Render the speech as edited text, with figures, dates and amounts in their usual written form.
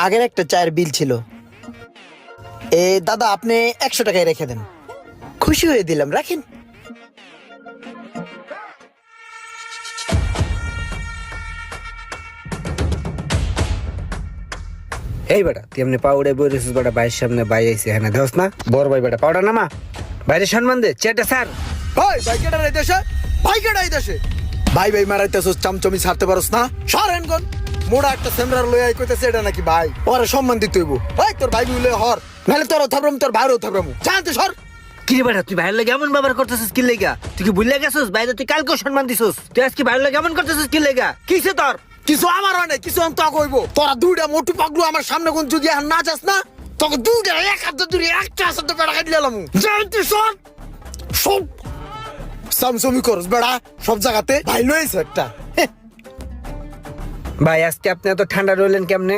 আগের একটা চায়ের বিল ছিল। দাদা আপনি 100 টাকায় রেখে দেন। খুশি হয়ে দিলাম, রাখেন। এই বেটা তুই এমনি পাউডে বইরেছিস বেটা, ভাইয়ের সামনে ভাই আইছে হ্যাঁ দেওস না? বড় ভাই বেটা পাউডার নামা, বাইরে সম্মান দে চেটা স্যার। ভাই কেডা রাইতেছে? ভাই কেডা আইতাছে? ভাই মারাইতেছস, চামচমি ছাড়তে পারস না? সরেন কোন মোড়া একটা সেমরার লই আই কইতেছে এটা নাকি ভাই? ওরে সম্মান দিতে হইব। ভাই তোর ভাই বলে হর, নালে তোর থাবরাম, তোর ভাইরও থাবরাম। জানতে সর। কি রে বেটা তুই ভাইয়ের লাগে এমন ব্যবহার করতেছিস কি লেগা? তুই কি ভুলে গেছিস বাইরে তুই কালকেও সম্মান দিছিস, তুই আজকে ভাইয়ের লাগে এমন করতেছিস কি লেগা? কিসে তোর? কিছু আমার হয় না, কিছু আমি তা কইব। তোরা দুইটা মোটু পাগলু আমার সামনে কোন যদি আর না যাস না, তোকে দুইটা এক হাত ধরে একটা হাতে পেড়া খাই দিলাম। জানতে সর। সব সামসমি করস বেড়া সব জায়গাতে। ভাই লইছে একটা। ভাই আজকে আপনি এত ঠান্ডা রইলেন কেমনে?